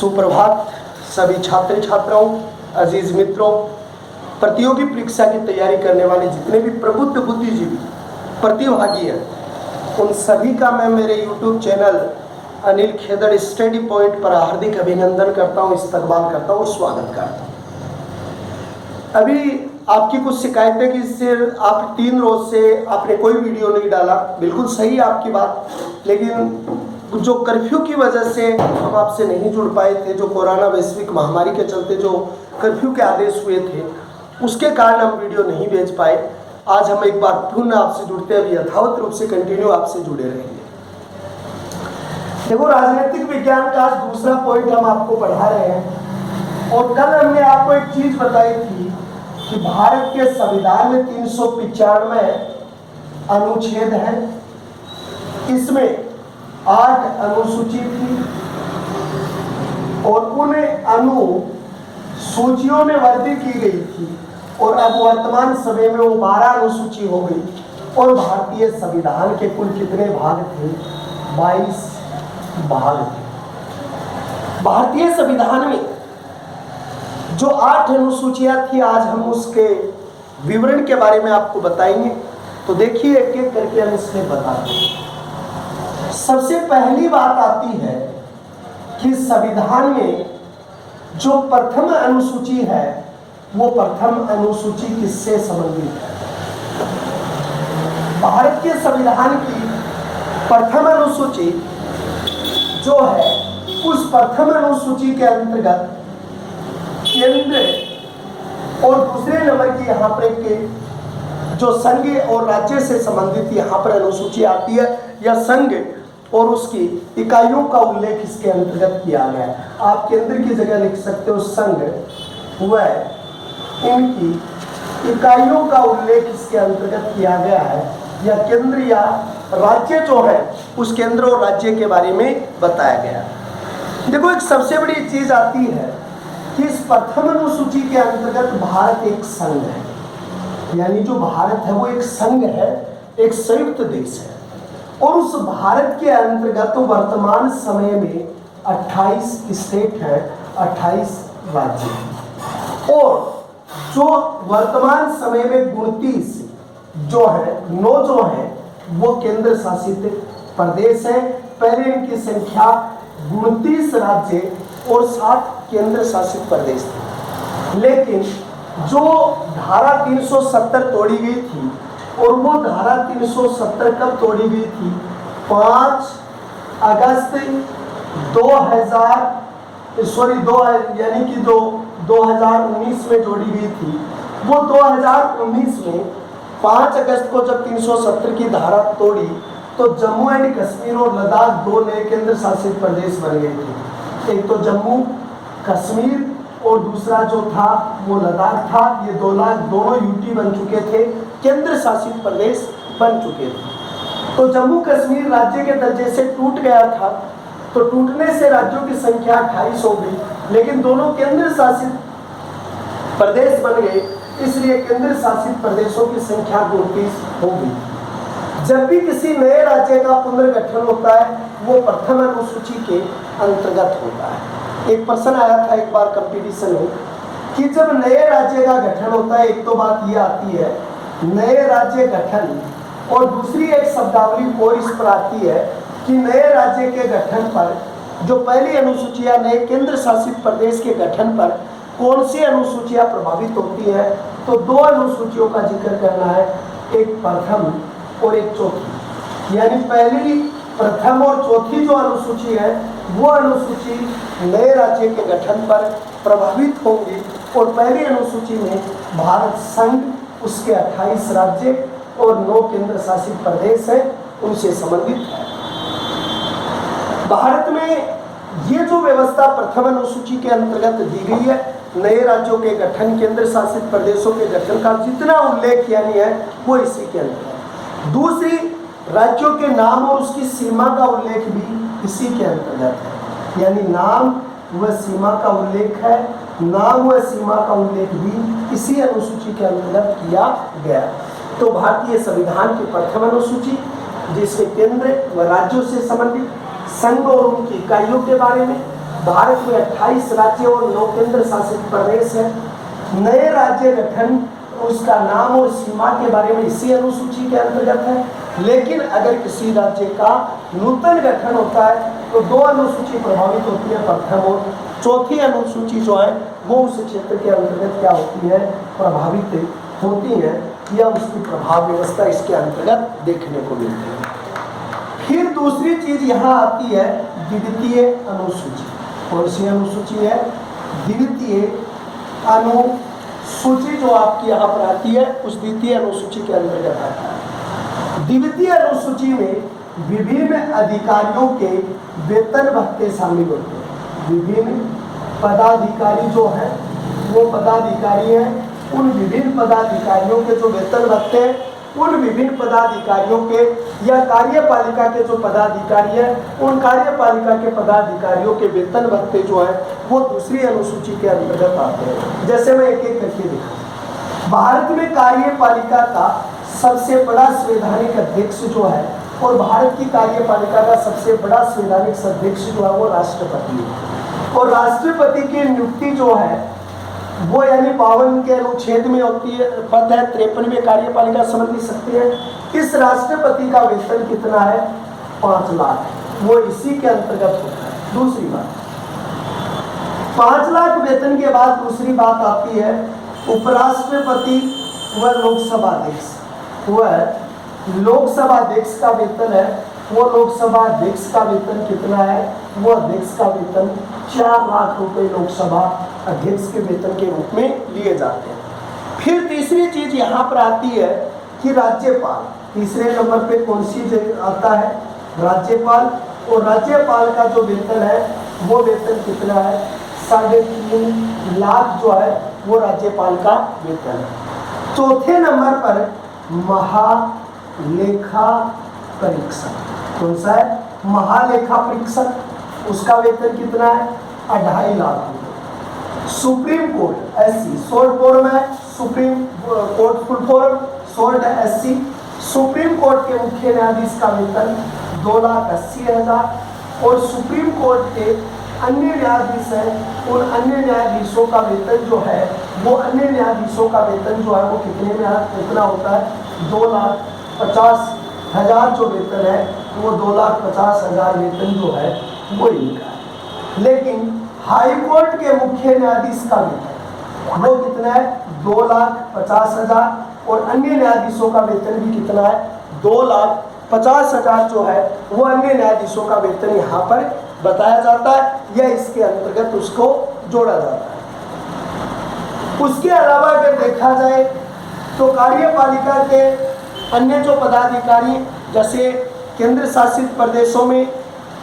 सुप्रभात सभी छात्र छात्राओं, अजीज मित्रों, प्रतियोगी परीक्षा की तैयारी करने वाले जितने भी प्रबुद्ध बुद्धिजीवी प्रतिभागी हैं, उन सभी का मैं मेरे YouTube channel Anil Khedar study point पर हार्दिक अभिनंदन करता हूं, इस्तकबाल करता हूं, स्वागत करता हूं। अभी आपकी कुछ शिकायतें कि इससे आप 3 रोज से आपने कोई वीडियो नहीं डाला, बिल्कुल सही आपकी बात, लेकिन जो कर्फ्यू की वजह से हम आपसे नहीं जुड़ पाए थे, जो कोरोना वैश्विक महामारी के चलते जो कर्फ्यू के आदेश हुए थे, उसके कारण हम वीडियो नहीं भेज पाए। आज हम एक बार पुनः आपसे जुड़ते हैं, यथावत रूप से कंटिन्यू आपसे जुड़े रहेंगे। देखो, राजनीतिक विज्ञान का आज दूसरा पॉइंट हम आपको पढ़ा रहे हैं, और कल हमने आपको एक चीज बताई थी कि भारत के संविधान में 395 अनुच्छेद है, इसमें 8 अनुसूची थी और उन अनुसूचियों में वृद्धि की गई थी, और अब वर्तमान समय में वो 12 अनुसूची हो गई। और भारतीय संविधान के कुल कितने भाग थे? 22 भाग थे। भारतीय संविधान में जो 8 अनुसूचियां थी, आज हम उसके विवरण के बारे में आपको बताएंगे। तो देखिए, एक एक करके हम इसमें बताते हैं। सबसे पहली बात आती है कि संविधान में जो प्रथम अनुसूची है, वो प्रथम अनुसूची किससे संबंधित है? भारत के संविधान की प्रथम अनुसूची जो है, उस प्रथम अनुसूची के अंतर्गत केंद्र और दूसरे नंबर की यहाँ पर के जो संघ और राज्य से संबंधित यहाँ पर अनुसूची आती है, या संघ और उसकी इकाइयों का उल्लेख इसके अंतर्गत किया गया है। आप केंद्र की जगह लिख सकते हो संघ व इनकी इकाइयों का उल्लेख इसके अंतर्गत किया गया है, या केंद्र या राज्य जो है उस केंद्र और राज्य के बारे में बताया गया है। देखो, एक सबसे बड़ी चीज आती है कि इस प्रथम अनुसूची के अंतर्गत भारत एक संघ है, यानी जो भारत है वो एक संघ है, एक संयुक्त देश है, और उस भारत के अंतर्गत वर्तमान समय में 28 स्टेट है, 28 राज्य हैं, और जो वर्तमान समय में 29 जो है 9 जो है वो केंद्र शासित प्रदेश है। पहले इनकी संख्या 29 राज्य और 7 केंद्र शासित प्रदेश थे, लेकिन जो धारा 370 तोड़ी गई थी, और वो धारा 370 कब तोड़ी गई थी? 5 अगस्त 2019 में जोड़ी गई थी। वो 2019 में 5 अगस्त को जब 370 की धारा तोड़ी, तो जम्मू एंड कश्मीर और लद्दाख 2 नए केंद्र शासित प्रदेश बन गए थे। एक तो जम्मू कश्मीर और दूसरा जो था वो लद्दाख था। ये दोनों यूटी बन चुके थे, केंद्र शासित प्रदेश बन चुके थे। तो जम्मू कश्मीर राज्य के दर्जे से टूट गया था, तो टूटने से राज्यों की संख्या 28 हो गई, लेकिन दोनों केंद्र शासित प्रदेश बन गए, इसलिए केंद्र शासित प्रदेशों की संख्या 29 हो गई। जब भी किसी नए राज्य का पुनर्गठन होता है, वो प्रथम अनुसूची के अंतर्गत होता है। एक प्रश्न आया था एक बार कंपटीशन में कि जब नए राज्य का गठन होता है, एक तो बात ये आती है नए राज्य गठन, और दूसरी एक शब्दावली और इस पर आती है कि नए राज्य के गठन पर जो पहली अनुसूचियां नए केंद्र शासित प्रदेश के गठन पर कौन सी अनुसूचियां प्रभावित होती है। तो 2 अनुसूचियों का जिक्र करना है, एक प्रथम और एक चौथी, यानी पहली प्रथम और चौथी जो अनुसूची है, वो अनुसूची नए राज्य के गठन पर प्रभावित होंगी। और पहली अनुसूची में भारत संघ, उसके 28 राज्य और 9 केंद्र शासित प्रदेश है, उनसे संबंधित है। भारत में ये जो व्यवस्था प्रथम अनुसूची के अंतर्गत दी गई है, नए राज्यों के गठन, केंद्र शासित प्रदेशों के गठन का जितना उल्लेख यानी है वो इसी के अंतर्गत। दूसरी, राज्यों के नाम और उसकी सीमा का उल्लेख भी इसी के अंतर्गत है, यानी नाम व सीमा का उल्लेख है, नाम व सीमा का उल्लेख भी इसी अनुसूची के अंतर्गत किया गया। तो भारतीय संविधान की प्रथम अनुसूची, जिसमें केंद्र व राज्यों से संबंधित संघ और उनकी इकाइयों के बारे में, भारत में 28 राज्य और 9 केंद्र शासित प्रदेश है। नए राज्य गठन उसका नाम और सीमा के बारे में इसी अनुसूची के अंतर्गत है। लेकिन अगर किसी राज्य का नूतन गठन होता है तो 2 अनुसूची प्रभावित होती है, प्रथम और चौथी अनुसूची जो है वो उस क्षेत्र के अंतर्गत क्या होती है, प्रभावित होती है, या उसकी प्रभाव व्यवस्था इसके अंतर्गत देखने को मिलती है। फिर दूसरी चीज यहाँ आती है द्वितीय अनुसूची। कौन सी अनुसूची है? द्वितीय अनुसूची जो आपकी यहाँ पर आती है उस द्वितीय अनुसूची के अंतर्गत आता है। द्वितीय अनुसूची में विभिन्न अधिकारियों के वेतन भत्ते शामिल होते हैं। विभिन्न पदाधिकारी जो हैं वो पदाधिकारी हैं, उन विभिन्न पदाधिकारियों के जो वेतन भत्ते हैं, उन विभिन्न पदाधिकारियों के या कार्यपालिका के जो पदाधिकारी हैं उन कार्यपालिका के पदाधिकारियों के वेतन भत्ते जो है वो दूसरी अनुसूची के अंतर्गत आते हैं। जैसे मैं एक एक करके दिखाऊं। भारत में कार्यपालिका का सबसे बड़ा संवैधानिक अध्यक्ष जो है और भारत की कार्यपालिका का सबसे बड़ा संवैधानिक अध्यक्ष जो है वो राष्ट्रपति है। और राष्ट्रपति की नियुक्ति जो है वो यानी 52 के अनुच्छेद में होती है, पद है। 53वें कार्यपालिका संबंधी सकते हैं। इस राष्ट्रपति का वेतन कितना है? 5 लाख, वो इसी के अंतर्गत होता है। दूसरी बात, 5 लाख वेतन के बाद दूसरी बात आती है उपराष्ट्रपति व लोकसभा अध्यक्ष। वह लोकसभा अध्यक्ष का वेतन है, वो लोकसभा अध्यक्ष का वेतन कितना है? वो अध्यक्ष का वेतन 4 लाख रुपए लोकसभा अध्यक्ष के वेतन के रूप में लिए जाते हैं। फिर तीसरी चीज यहाँ पर आती है कि राज्यपाल, तीसरे नंबर पे कौन सी जगह आता है? राज्यपाल। और राज्यपाल का जो वेतन है वो वेतन कितना है? 3.5 लाख जो है वो राज्यपाल का वेतन है। चौथे नंबर पर महालेखा परीक्षक। कौन सा है? महालेखा परीक्षक। उसका वेतन कितना है? 2.5 लाख रुपए। Supreme Court SC, short form है Supreme Court, full form short है एससी। सुप्रीम कोर्ट के मुख्य न्यायाधीश का वेतन 2,80,000 और सुप्रीम कोर्ट के अन्य न्यायाधीश हैं, उन अन्य न्यायाधीशों का वेतन जो है वो अन्य न्यायाधीशों का वेतन जो है वो कितने में कितना होता है? 2,50,000 जो वेतन है वो 2,50,000 वेतन जो है वो इनका है। लेकिन हाई कोर्ट के मुख्य न्यायाधीश का वेतन वो कितना है? 2,50,000 और अन्य न्यायाधीशों का वेतन भी कितना है? 2,50,000 जो है वो अन्य न्यायाधीशों का वेतन यहाँ पर बताया जाता है या इसके अंतर्गत उसको जोड़ा जाता है। उसके अलावा अगर देखा जाए तो कार्यपालिका के अन्य जो पदाधिकारी, जैसे केंद्र शासित प्रदेशों में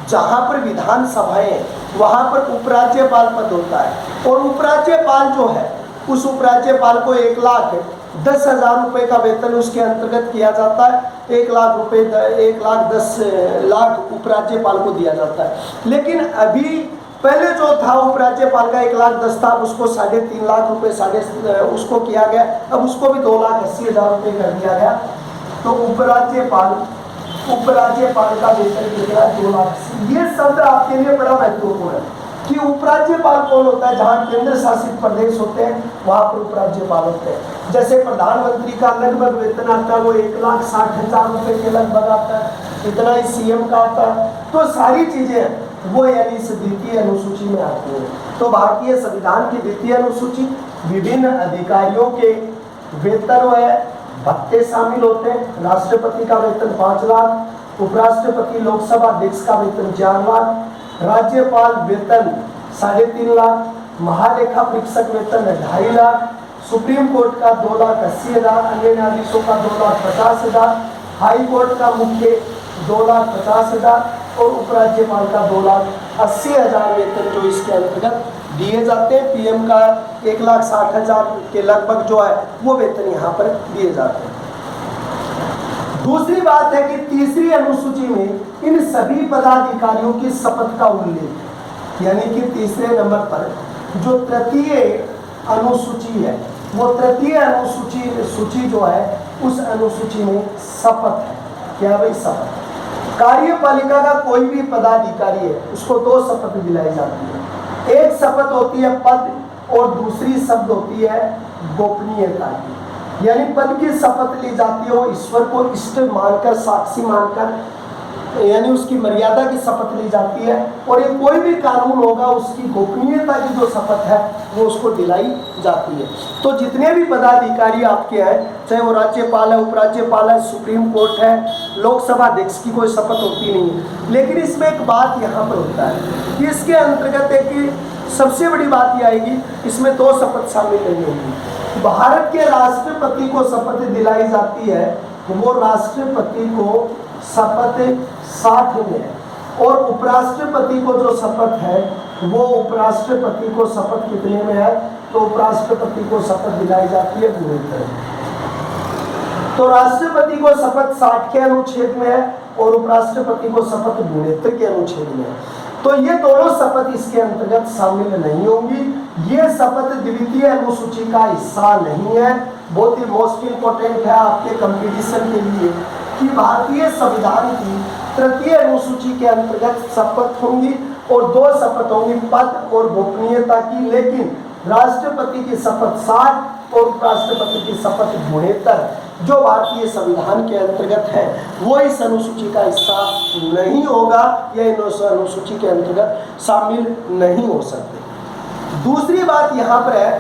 जहाँ पर विधानसभाएं वहाँ पर उपराज्यपाल पद होता है और उपराज्यपाल जो है उस उपराज्यपाल को 1,10,000 रुपये का वेतन उसके अंतर्गत किया जाता है। 1 लाख रुपये 1,10,00,000 उपराज्यपाल को दिया जाता है। लेकिन अभी पहले जो था उपराज्यपाल का 1,10,000 था, उसको 3.5 लाख रुपये उसको किया गया, अब उसको भी 2,80,000 रुपये कर दिया गया। तो उपराज्यपाल का वेतन कितना? 2 लाख। ये शब्द आपके लिए बड़ा महत्वपूर्ण है कि उपराज्यपाल कौन होता है? जहाँ केंद्र शासित प्रदेश होते हैं वहाँ पर उपराज्यपाल होते हैं। जैसे प्रधानमंत्री का लगभग वेतन आता है वो 1,60,000 रुपये के लगभग आता है, इतना ही सीएम का आता है। तो सारी चीजें वो यानी इस द्वितीय अनुसूची में आती है। तो भारतीय संविधान की द्वितीय अनुसूची विभिन्न अधिकारियों के वेतन व भत्ते शामिल होते हैं। राष्ट्रपति का वेतन 5 लाख, उपराष्ट्रपति लोकसभा अध्यक्ष का वेतन 4 लाख, राज्यपाल वेतन 3.5 लाख, महालेखा परीक्षक वेतन 2.5 लाख, सुप्रीम कोर्ट का 2,80,000, अन्य न्यायाधीशों का 2,50,000, हाई कोर्ट का मुख्य 2,50,000 और उपराज्यपाल का 2,80,000 वेतन जो इसके अंतर्गत दिए जाते हैं। पीएम का 1,60,000 के लगभग जो है वो वेतन यहाँ पर दिए जाते हैं। दूसरी बात है कि तीसरी अनुसूची में इन सभी पदाधिकारियों की शपथ का उल्लेख है, यानी कि तीसरे नंबर पर जो तृतीय अनुसूची है वो तृतीय अनुसूची जो है उस अनुसूची में शपथ है। क्या भाई? शपथ। कार्यपालिका का कोई भी पदाधिकारी है उसको 2 शपथ दिलाई जाती है। एक शपथ होती है पद और दूसरी शब्द होती है गोपनीयता की। यानी पद की शपथ ली जाती है, वो ईश्वर को इष्ट मानकर, साक्षी मानकर, यानी उसकी मर्यादा की शपथ ली जाती है। और ये कोई भी कानून होगा उसकी गोपनीयता की जो शपथ है वो उसको दिलाई जाती है। तो जितने भी पदाधिकारी आपके हैं, चाहे वो राज्यपाल है, उपराज्यपाल है, सुप्रीम कोर्ट है, लोकसभा अध्यक्ष की कोई शपथ होती नहीं है। लेकिन इसमें एक बात यहाँ पर होता है कि इसके अंतर्गत एक सबसे बड़ी बात यह आएगी, इसमें दो शपथ शामिल नहीं होंगी। भारत के राष्ट्रपति को शपथ दिलाई जाती है, वो राष्ट्रपति को शपथ 60 में है, और उपराष्ट्रपति को जो शपथ है वो उपराष्ट्रपति को शपथ कितने में है, तो उपराष्ट्रपति को शपथ दिलाई जाती है 69। तो राष्ट्रपति को शपथ 60 के अनुच्छेद में है और उपराष्ट्रपति को शपथ 69 के अनुच्छेद में है। तो ये दोनों शपथ इसके अंतर्गत शामिल नहीं होंगी। ये शपथ द्वितीय अनुसूची का हिस्सा नहीं है। बहुत ही मोस्ट इंपोर्टेंट है आपके कंपटीशन के लिए कि भारतीय संविधान की तृतीय अनुसूची के अंतर्गत शपथ होंगी और दो शपथ होंगी, पद और गोपनीयता की। लेकिन राष्ट्रपति की शपथ 60 और उपराष्ट्रपति की शपथ 69 जो भारतीय संविधान के अंतर्गत है वो इस अनुसूची का हिस्सा नहीं होगा, या इस अनुसूची के अंतर्गत शामिल नहीं हो सकते। दूसरी बात यहाँ पर है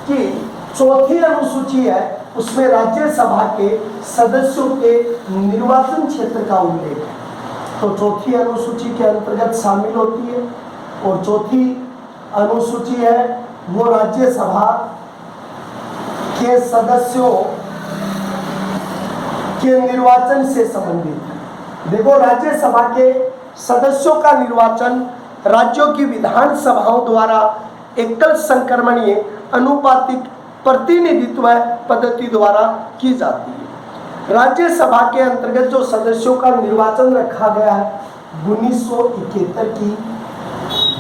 कि चौथी अनुसूची है, उसमें राज्यसभा के सदस्यों के निर्वाचन क्षेत्र का उल्लेख है। तो चौथी अनुसूची के अंतर्गत शामिल होती है, और चौथी अनुसूची है वो राज्यसभा के सदस्यों के निर्वाचन से संबंधित है। देखो, राज्यसभा के सदस्यों का निर्वाचन राज्यों की विधानसभाओं द्वारा एकल संक्रमणीय अनुपातिक प्रतिनिधित्व पद्धति द्वारा की जाती है। राज्यसभा के अंतर्गत जो सदस्यों का निर्वाचन रखा गया है 1971 की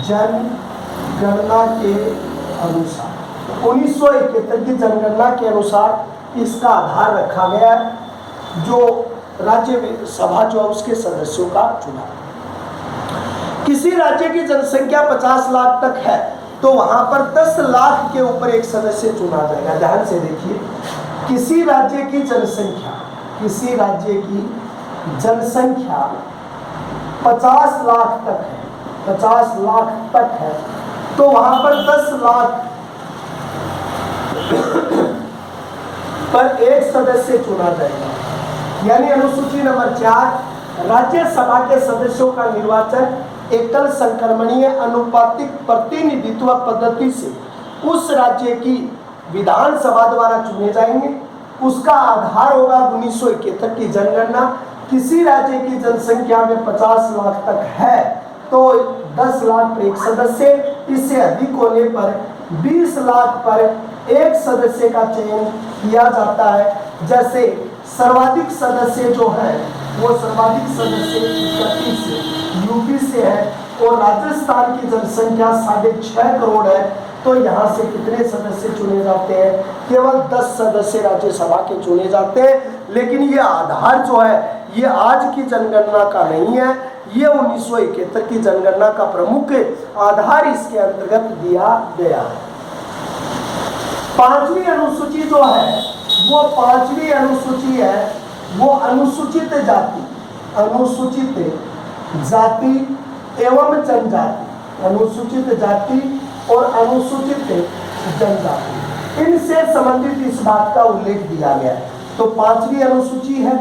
जनगणना के अनुसार, 1971 की जनगणना के अनुसार इसका आधार रखा गया है, जो राज्यसभा जो है उसके सदस्यों का चुनाव। किसी राज्य की जनसंख्या 50 लाख तक है तो वहां पर 10 लाख के ऊपर एक सदस्य चुना जाएगा। ध्यान से देखिए, किसी राज्य की जनसंख्या 50 लाख तक है, 50 लाख तक है, तो वहां पर 10 लाख पर एक सदस्य चुना जाएगा। यानी अनुसूची नंबर 4, राज्यसभा के सदस्यों का निर्वाचन एकल संक्रमणीय अनुपातिक प्रतिनिधित्व पद्धति से उस राज्य की विधानसभा द्वारा चुने जाएंगे। उसका आधार होगा 1971 की जनगणना। किसी राज्य की जनसंख्या में 50 लाख तक है तो 10 लाख पर एक सदस्य, इससे अधिक होने पर 20 लाख पर एक सदस्य का चयन किया जाता है। जैसे सर्वाधिक सदस्य जो है वो सर्वाधिक सदस्य 31 यूपी से है, और राजस्थान की जनसंख्या 6.5 करोड़ है, तो यहाँ से कितने सदस्य चुने जाते हैं? केवल 10 सदस्य राज्यसभा के चुने जाते हैं। लेकिन ये आधार जो है ये आज की जनगणना का नहीं है, ये 1971 की जनगणना का प्रमुख आधार इसके अंतर्गत दिया गया है। 5वीं अनुसूची जो है वो 5वीं अनुसूची है वो अनुसूचित जाति एवं जनजाति, अनुसूचित जाति और अनुसूचित जनजाति, इनसे संबंधित इस बात का उल्लेख दिया गया है। तो 5वीं अनुसूची है,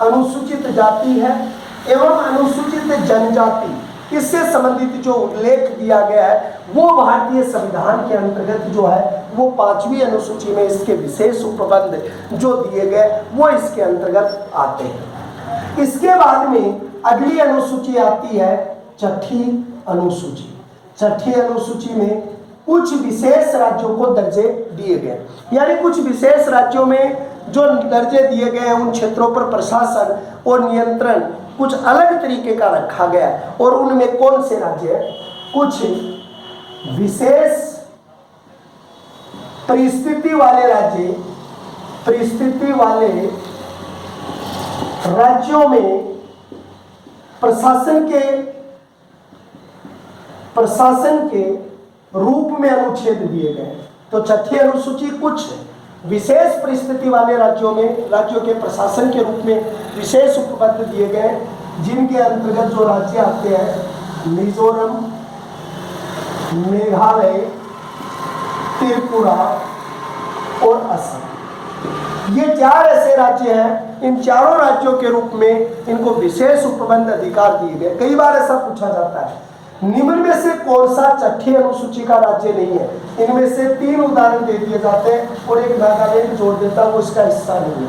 अनुसूचित जाति है एवं अनुसूचित जनजाति, इससे संबंधित जो उल्लेख दिया गया है वो भारतीय संविधान के अंतर्गत जो है वो 5वीं अनुसूची में इसके विशेष उपबंध जो दिए गए वो इसके अंतर्गत आते हैं। इसके बाद में अगली अनुसूची आती है छठी अनुसूची। छठी अनुसूची में कुछ विशेष राज्यों को दर्जे दिए गए, यानी कुछ विशेष राज्यों में जो दर्जे दिए गए हैं उन क्षेत्रों पर प्रशासन और नियंत्रण कुछ अलग तरीके का रखा गया है। और उनमें कौन से राज्य हैं? कुछ विशेष परिस्थिति वाले राज्यों में प्रशासन के रूप में अनुच्छेद दिए गए। तो छठी अनुसूची कुछ विशेष परिस्थिति वाले राज्यों के प्रशासन के रूप में विशेष उपपद दिए गए, जिनके अंतर्गत जो राज्य आते हैं मिजोरम, मेघालय, त्रिपुरा और असम। ये 4 ऐसे राज्य हैं, इन चारों राज्यों के रूप में इनको विशेष उपबंध अधिकार दिए गए। कई बार ऐसा पूछा जाता है निम्न में से कौन सा छठी अनुसूची का राज्य नहीं है। इनमें से 3 उदाहरण दे दिए जाते हैं और एक नागालैंड जोड़ देता है, वो इसका हिस्सा नहीं है।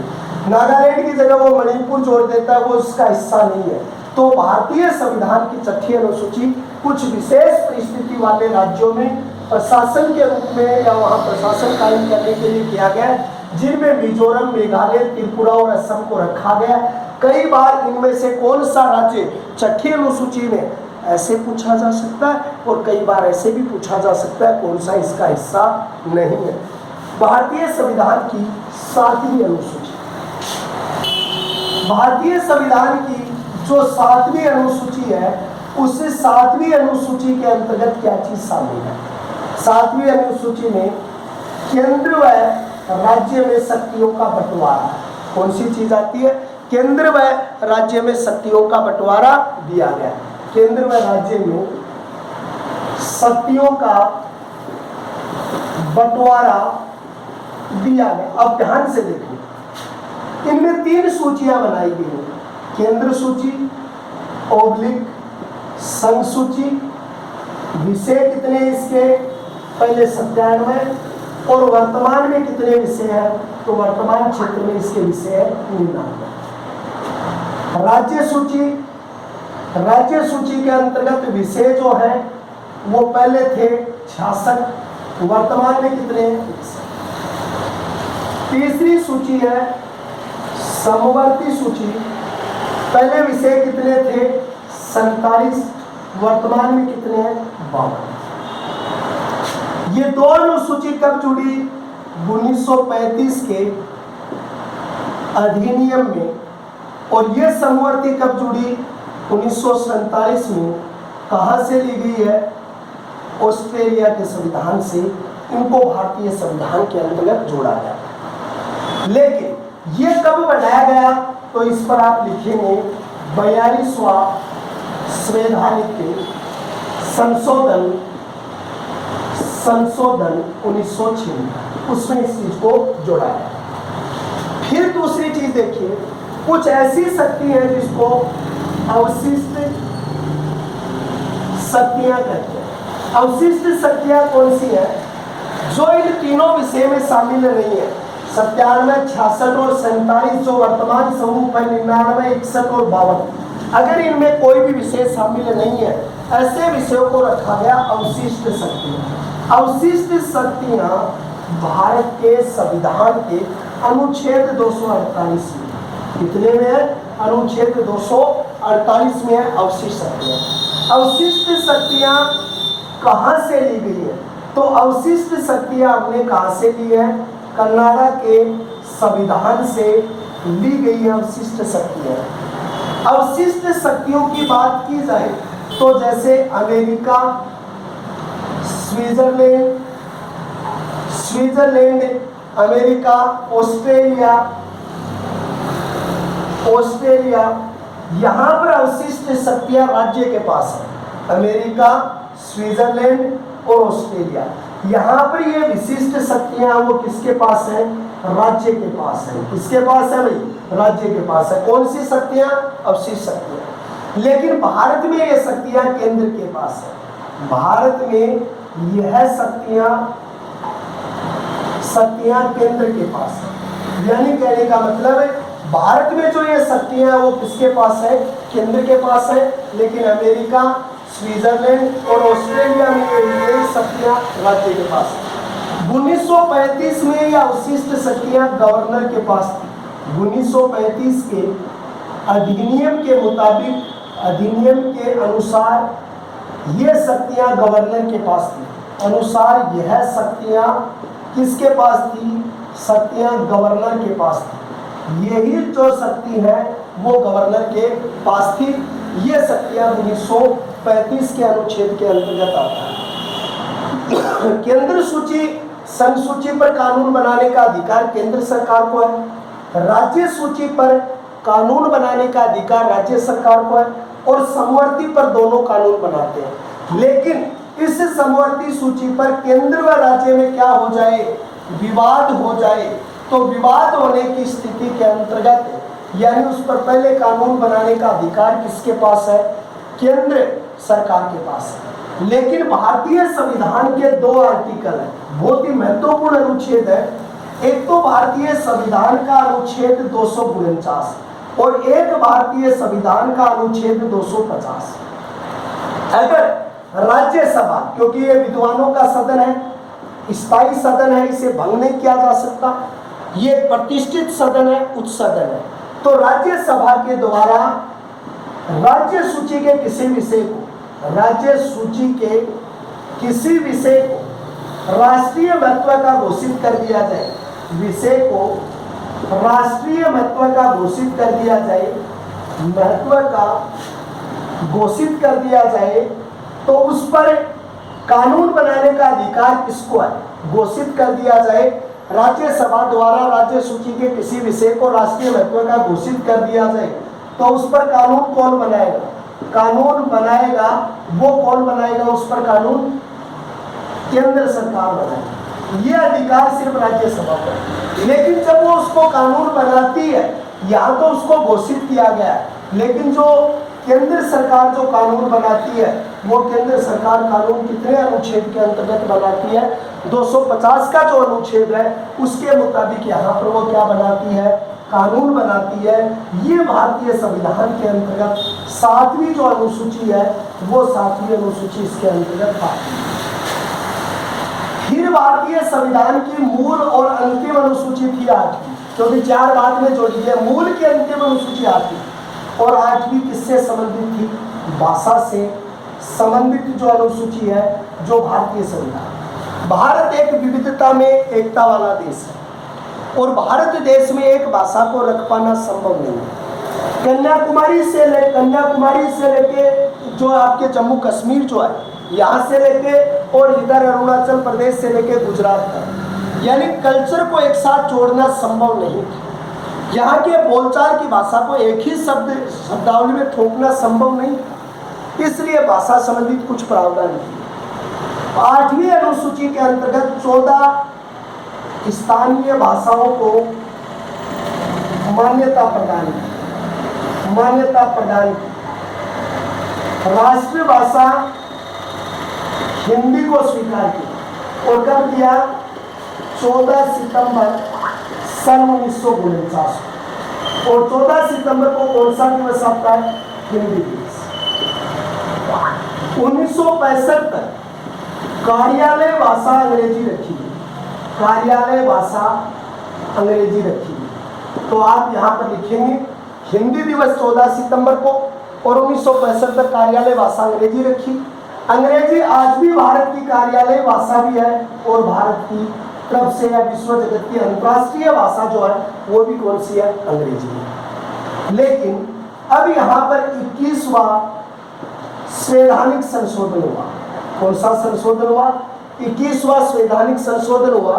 नागालैंड की जगह वो मणिपुर जोड़ देता है, वो इसका हिस्सा नहीं है। तो भारतीय संविधान की छठी अनुसूची कुछ विशेष परिस्थिति वाले राज्यों में प्रशासन के रूप में या वहाँ प्रशासन कायम करने के लिए किया गया, जिनमें मिजोरम, मेघालय, त्रिपुरा और असम को रखा गया। कई बार इनमें से कौन सा राज्य छठी अनुसूची में ऐसे पूछा जा सकता है और कई बार ऐसे भी पूछा जा सकता है कौन सा इसका हिस्सा नहीं है। भारतीय संविधान की 7वीं अनुसूची, भारतीय संविधान की जो 7वीं अनुसूची है, उस 7वीं अनुसूची के अंतर्गत क्या चीज शामिल है। 7वीं अनुसूची में केंद्र व राज्य में शक्तियों का बंटवारा, कौन सी चीज आती है, केंद्र व राज्य में शक्तियों का बंटवारा दिया गया। केंद्र व राज्य में शक्तियों का बंटवारा दिया गया। अब ध्यान से देखिए, इनमें 3 सूचियां बनाई गई हैं, केंद्र सूची, ओब्लिक संघ सूची। विषय कितने इसके, पहले 97 और वर्तमान में कितने विषय हैं, तो वर्तमान क्षेत्र में इसके विषय 99। राज्य सूची, राज्य सूची के अंतर्गत विषय जो है वो पहले थे 66, वर्तमान में कितने हैं। तीसरी सूची है समवर्ती सूची, पहले विषय कितने थे 47, वर्तमान में कितने हैं 52। ये 2 अनुसूची कब जुड़ी, 1935 के अधिनियम में, और ये समवर्ती कब जुड़ी 1947 में। कहाँ से ली गई है, ऑस्ट्रेलिया के संविधान से इनको भारतीय संविधान के अंतर्गत जोड़ा गया। लेकिन ये कब बनाया गया, तो इस पर आप लिखेंगे 42वां संवैधानिक संशोधन 1996, उसमें इस चीज को जोड़ा है। फिर दूसरी चीज देखिए, कुछ ऐसी शक्ति है जिसको अवशिष्ट शक्तियां कहते हैं। अवशिष्ट शक्तियां कौन सी है, जो इन तीनों विषय में शामिल नहीं है। 97, 66 और 47 जो वर्तमान स्वरूप है, 99, 61 और 52, अगर इनमें कोई भी विषय शामिल नहीं है, ऐसे विषयों को रखा गया अवशिष्ट शक्तियां। अवशिष्ट शक्तियां भारत के संविधान के अनुच्छेद 248 में, कितने में है, अनुच्छेद 248 में है अवशिष्ट शक्तियां। अवशिष्ट शक्तियां कहां से ली गई है, तो अवशिष्ट शक्तियां हमने कहां से ली है, कनाडा के संविधान से ली गई है अवशिष्ट शक्तियां। अवशिष्ट शक्तियों की बात की जाए तो जैसे अमेरिका, स्विट्जरलैंड, अमेरिका, ऑस्ट्रेलिया, यहाँ पर अवशिष्ट शक्तियां राज्य के पास है। अमेरिका, स्विट्जरलैंड और ऑस्ट्रेलिया, यहाँ पर ये विशिष्ट शक्तियां वो किसके पास है, राज्य के पास है। किसके पास है भाई, राज्य के पास है। कौन सी शक्तियां, अवशिष्ट शक्तियां। लेकिन भारत में ये शक्तियां केंद्र के पास है। भारत में यह शक्तियां केंद्र के पास है। यानी कहने का मतलब है भारत में जो ये शक्तियां हैं वो किसके पास है, केंद्र के पास है। लेकिन अमेरिका, स्विट्जरलैंड और ऑस्ट्रेलिया में ये शक्तियां राज्य के पास है। 1935 में ये अवशिष्ट शक्तियां गवर्नर के पास थी। 1935 के अधिनियम के मुताबिक, अधिनियम के अनुसार ये शक्तियां गवर्नर के पास थी। अनुसार यह शक्तियां किसके पास थी, शक्तियां गवर्नर के पास थी। यही जो शक्ति है वो गवर्नर के पास थी। ये शक्तियां 1935 के अनुच्छेद के अंतर्गत आता है। केंद्र सूची संसूची पर कानून बनाने का अधिकार केंद्र सरकार को है, राज्य सूची पर कानून बनाने का अधिकार राज्य सरकार को है, और समवर्ती पर दोनों कानून बनाते हैं। लेकिन इस समवर्ती सूची पर केंद्र व राज्य में क्या हो जाए, विवाद हो जाए, तो विवाद होने की स्थिति के अंतर्गत यानी उस पर पहले कानून बनाने का अधिकार किसके पास है, केंद्र सरकार के पास है। लेकिन भारतीय संविधान के दो आर्टिकल हैं, बहुत ही महत्वपूर्ण अनुच्छेद है। एक तो भारतीय संविधान का अनुच्छेद 249 और एक भारतीय संविधान का अनुच्छेद 250। अगर राज्यसभा, क्योंकि ये विद्वानों का सदन है, स्थायी सदन है, इसे भंग नहीं किया जा सकता, ये प्रतिष्ठित सदन है, उच्च सदन है, तो राज्यसभा के द्वारा राज्य सूची के किसी विषय को, राज्य सूची के किसी विषय को राष्ट्रीय महत्व का घोषित कर दिया जाए, विषय को राष्ट्रीय महत्व का घोषित कर दिया जाए, महत्व का घोषित कर दिया जाए, तो उस पर कानून बनाने का अधिकार किसको है, घोषित कर दिया जाए। राज्यसभा द्वारा राज्य सूची के किसी विषय को राष्ट्रीय महत्व का घोषित कर दिया जाए, तो उस पर कानून कौन बनाएगा, कानून बनाएगा वो कौन बनाएगा, उस पर कानून केंद्र सरकार बनाएगी। ये अधिकार सिर्फ राज्यसभा को है। लेकिन जब वो उसको कानून बनाती है, यहाँ तो उसको घोषित किया गया है, लेकिन जो केंद्र सरकार जो कानून बनाती है, वो केंद्र सरकार कानून कितने अनुच्छेद के अंतर्गत बनाती है, 250 का जो अनुच्छेद है उसके मुताबिक यहाँ पर वो क्या बनाती है, कानून बनाती है। ये भारतीय संविधान के अंतर्गत 7वीं जो अनुसूची है, वो 7वीं अनुसूची इसके अंतर्गत आती है। फिर भारतीय संविधान की मूल और अंतिम अनुसूची थी 8वीं, क्योंकि 4 बाद में जोड़ी है, मूल की अंतिम अनुसूची 8वीं, और 8वीं किससे संबंधित थी, भाषा से संबंधित जो अनुसूची है, जो भारतीय संविधान। भारत एक विविधता में एकता वाला देश है, और भारत देश में एक भाषा को रख पाना संभव नहीं है। कन्याकुमारी से लेके जो आपके जम्मू कश्मीर जो है, यहाँ से लेके और इधर अरुणाचल प्रदेश से लेके गुजरात तक, यानी कल्चर को एक साथ जोड़ना संभव नहीं था। यहाँ के बोलचाल की भाषा को एक ही शब्दावली में थोपना संभव नहीं था, इसलिए भाषा संबंधित कुछ प्रावधान थे। 8वीं अनुसूची के अंतर्गत 14 स्थानीय भाषाओं को मान्यता प्रदान की। राष्ट्रभाषा हिंदी को स्वीकार किया, और कब दिया, 14 सितंबर सन 1949, और 14 सितंबर को कौन सा दिवस आता है, हिंदी दिवस। 1965 तक कार्यालय भाषा अंग्रेजी रखी गई, कार्यालय भाषा अंग्रेजी रखी गई। तो आप यहाँ पर लिखेंगे हिंदी दिवस 14 सितंबर को, और 1965 तक कार्यालय भाषा अंग्रेजी रखी। अंग्रेजी आज भी भारत की कार्यालय भाषा भी है, और भारत की तरफ से या विश्व जगत की अंतर्राष्ट्रीय भाषा जो है वो भी कौन सी है, अंग्रेजी है। लेकिन अब यहाँ पर 21वां संवैधानिक संशोधन हुआ। कौन सा संशोधन हुआ, 21वां संवैधानिक संशोधन हुआ,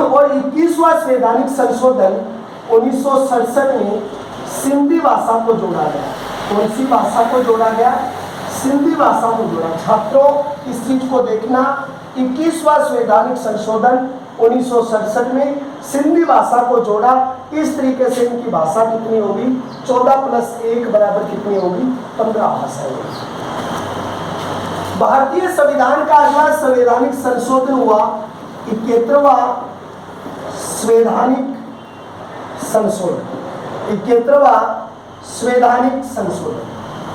और 21वां संवैधानिक संशोधन 1967 में सिंधी भाषा को जोड़ा गया। कौन सी भाषा को जोड़ा गया, सिंधी भाषा को जोड़ा। छात्रों इस चीज को देखना, 21वां संवैधानिक संशोधन 1967 में सिंधी भाषा को जोड़ा। इस तरीके से इनकी भाषा कितनी होगी, 14 + 1 बराबर कितनी होगी, 15 भाषाएं होगी। भारतीय संविधान का अगला संवैधानिक संशोधन हुआ 71वां संवैधानिक संशोधन, 71वां संवैधानिक संशोधन।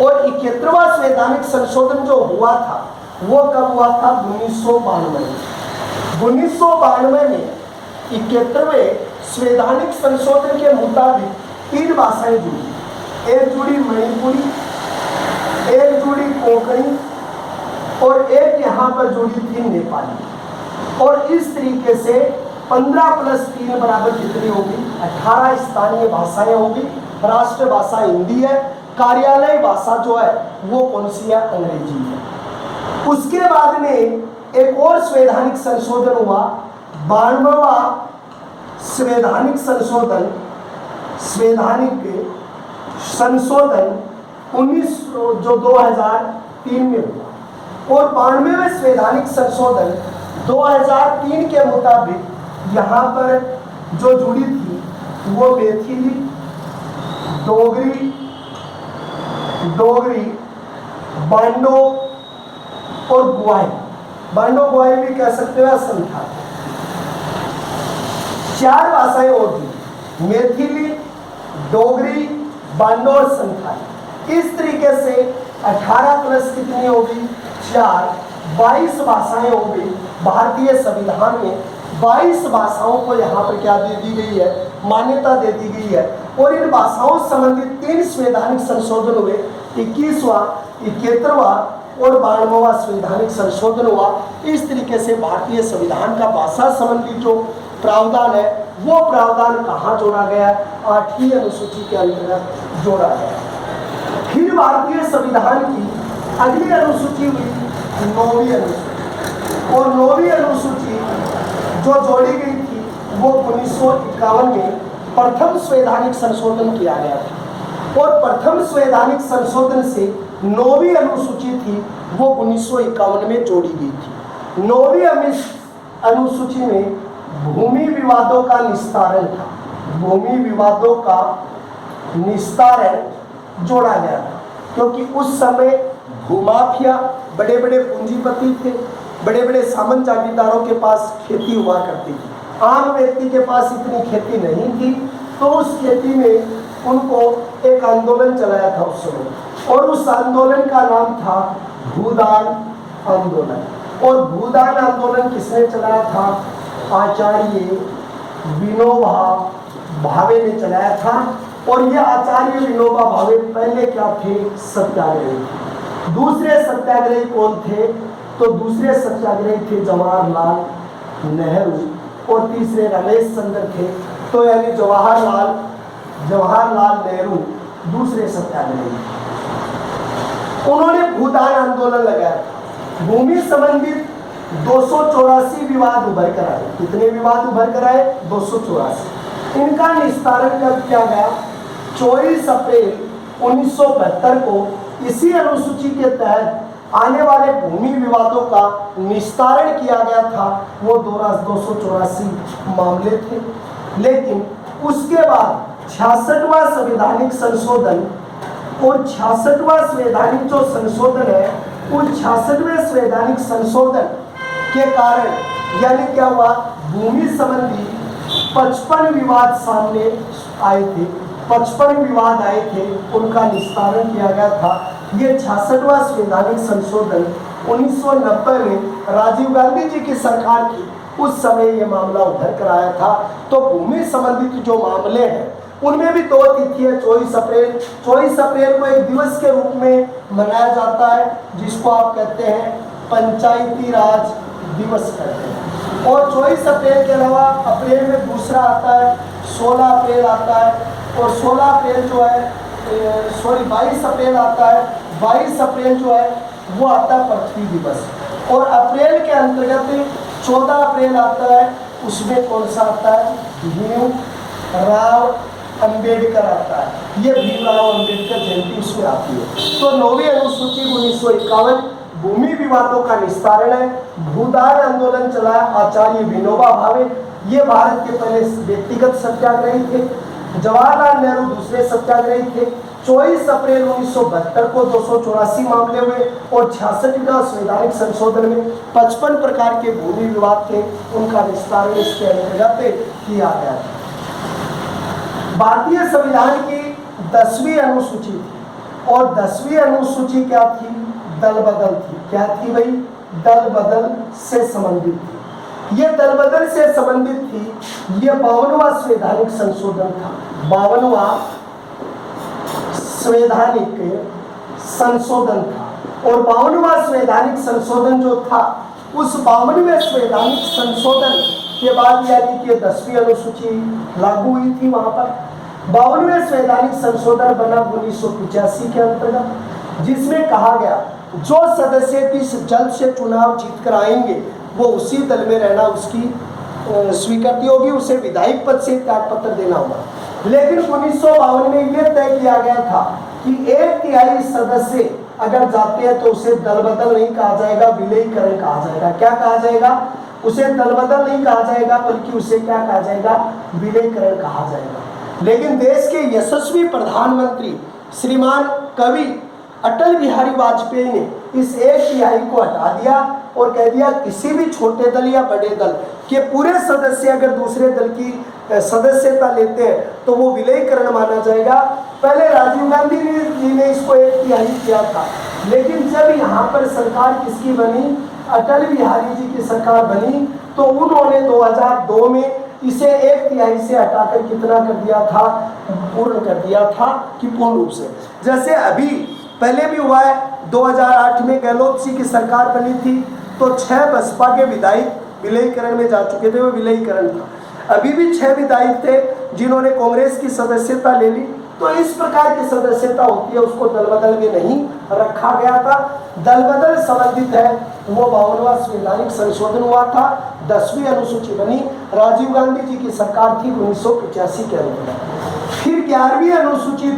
और 71वां संवैधानिक संशोधन जो हुआ था वो कब हुआ था, 1992 में। 1992 में 71वें संवैधानिक संशोधन के मुताबिक 3 भाषाएं जुड़ी। एक जुड़ी मणिपुरी, एक जुड़ी कोंकणी, और एक यहाँ पर जुड़ी थी नेपाली। और इस तरीके से 15 + 3 बराबर कितनी होगी, 18 स्थानीय भाषाएं होगी। राष्ट्रभाषा हिंदी है, कार्यालय भाषा जो है वो कौन सी है, अंग्रेजी है। उसके बाद में एक और संवैधानिक संशोधन हुआ, 92वां संवैधानिक संशोधन, संवैधानिक संशोधन 19 जो 2003 में हुआ। और 92वें संवैधानिक संशोधन 2003 के मुताबिक यहाँ पर जो जुड़ी थी वो मैथिली, डोगरी, बांडो और गुआई, बांडो गुआई भी कह सकते हो, संथाल, 4 भाषाएं और थी, मैथिली, डोगरी, बांडो और संथाल। इस तरीके से 18 प्लस कितनी होगी, 4, 22 भाषाएं हो गई। भारतीय संविधान में 22 भाषाओं को यहाँ पर क्या दे दी गई है, मान्यता दे दी गई है। और इन भाषाओं से संबंधित 3 संवैधानिक संशोधन हुए, 21वां, 71वां और 92वां संवैधानिक संशोधन हुआ। इस तरीके से भारतीय संविधान का भाषा संबंधी जो प्रावधान है वो प्रावधान कहाँ जोड़ा गया, 8वीं अनुसूची के अंतर्गत जोड़ा गया। फिर भारतीय संविधान की अगली अनुसूची हुई 9वीं अनुसूची, और 9वीं अनुसूची जो जोड़ी गई थी वो 1951 में प्रथम संवैधानिक संशोधन किया गया था। और प्रथम संवैधानिक संशोधन से 9वीं अनुसूची थी वो 1951 में जोड़ी गई थी। 9वीं अनुसूची में भूमि विवादों का निस्तारण था, भूमि विवादों का निस्तारण जोड़ा गया था, क्योंकि उस समय भूमाफिया, बड़े बड़े पूंजीपति थे, बड़े बड़े सामंत जागीरदारों के पास खेती हुआ करती थी, आम व्यक्ति के पास इतनी खेती नहीं थी। तो उस खेती में उनको एक आंदोलन चलाया था उस समय, और उस आंदोलन का नाम था भूदान आंदोलन। और भूदान आंदोलन किसने चलाया था, आचार्य विनोबा भावे ने चलाया था। और ये आचार्य विनोबा भावे पहले क्या थे, सत्याग्रही थे। दूसरे सत्याग्रही कौन थे, तो दूसरे सत्याग्रही थे जवाहरलाल नेहरू, और तीसरे रमेश चंद्र थे। तो यानी जवाहरलाल नेहरू दूसरे सत्याग्रही, उन्होंने भूदान आंदोलन लगाया। भूमि संबंधित 284 विवाद उभर कर आए। कितने विवाद उभर कर आए, 284। इनका निस्तारण कब किया गया, 24 अप्रैल 1972 को इसी अनुसूची के तहत आने वाले भूमि विवादों का निस्तारण किया गया था। वो 284 मामले थे। लेकिन उसके बाद 66वां संवैधानिक संशोधन और 66वां संवैधानिक जो संशोधन है, उस 66वें संवैधानिक संशोधन के कारण यानी क्या हुआ, भूमि संबंधी 55 विवाद सामने आए थे, 55 विवाद आए थे, उनका निस्तारण किया गया था। ये 66वां संवैधानिक संशोधन 1990 में राजीव गांधी जी की सरकार की उस समय ये मामला उभर कर आया था। तो भूमि संबंधित जो मामले हैं उनमें भी 2 तिथि है, 24 अप्रैल। 24 अप्रैल को एक दिवस के रूप में मनाया जाता है, जिसको आप कहते हैं पंचायती राज दिवस कहते हैं। और 24 अप्रैल के अलावा अप्रैल में दूसरा आता है, 16 अप्रैल आता है, और 16 अप्रैल जो है 22 अप्रैल आता है। 22 अप्रैल जो है वो आता है पृथ्वी दिवस। और अप्रैल के अंतर्गत 14 अप्रैल आता है, उसमें कौन सा आता है, भीमराव अंबेडकर आता है। ये भीमराव अंबेडकर जयंती उसमें आती है। तो 9वीं अनुसूची 1951 भूमि विवादों का निस्तारण है। भूदान आंदोलन चलाया आचार्य विनोबा भावे, ये भारत के पहले व्यक्तिगत सत्याग्रही थे। जवाहरलाल नेहरू दूसरे सत्याग्रही थे। 24 अप्रैल 1972 को 284 मामले हुए, और 66वां संवैधानिक संशोधन में 55 प्रकार के भूमि विवाद थे, उनका निस्तारण इसके अंतर्गत किया गया था। भारतीय संविधान की 10वीं अनुसूची थी, और 10वीं अनुसूची क्या थी, दल बदल थी। क्या थी भाई, दल बदल से संबंधित थी। ये दल बदल से संबंधित थी। ये 52वां संवैधानिक संशोधन था, 52वां संवैधानिक संशोधन था। और 52वां संवैधानिक संशोधन जो था, उस 52वें संवैधानिक संशोधन के बाद यानी कि 10वीं अनुसूची लागू हुई थी वहां पर। 52वें संवैधानिक संशोधन बना 1985 के अंतर्गत, जिसमें कहा गया जो सदस्य जिस जल्द से चुनाव जीत कर आएंगे वो उसी दल में रहना उसकी स्वीकृति होगी, उसे विधायक पद से त्याग पत्र देना होगा। लेकिन 1952 में यह तय किया गया था कि 1/3 सदस्य अगर जाते हैं तो उसे दल बदल नहीं कहा जाएगा, विलयीकरण कहा जाएगा। क्या कहा जाएगा? उसे दल बदल नहीं कहा जाएगा, बल्कि उसे क्या कहा जाएगा? विलयीकरण कहा जाएगा। लेकिन देश के यशस्वी प्रधानमंत्री श्रीमान कवि अटल बिहारी वाजपेयी ने इस 1/3 को हटा दिया और कह दिया किसी भी छोटे दल या बड़े दल के पूरे सदस्य अगर दूसरे दल की सदस्यता लेते हैं तो वो विलयीकरण माना जाएगा। पहले राजीव गांधी जी ने इसको 1/3 किया था, लेकिन जब यहाँ पर सरकार किसकी बनी, अटल बिहारी जी की सरकार बनी, तो उन्होंने 2002 में इसे 1/3 से हटाकर कितना कर दिया था? पूर्ण कर दिया था कि पूर्ण रूप से। जैसे अभी पहले भी हुआ है, 2008 में गहलोत जी की सरकार बनी थी तो 6 बसपा के विधायक विलयीकरण में जा चुके थे, वो विलयीकरण था। अभी भी 6 विधायक थे जिन्होंने कांग्रेस की सदस्यता ले ली। तो इस प्रकार की सदस्यता होती है, उसको दल बदल में नहीं रखा गया था। दल बदल संबंधित है वो 52वां संवैधानिक संशोधन हुआ था, 10वीं अनुसूची बनी, राजीव गांधी जी की सरकार थी 1985 के अंदर। फिर 11वीं अनुसूची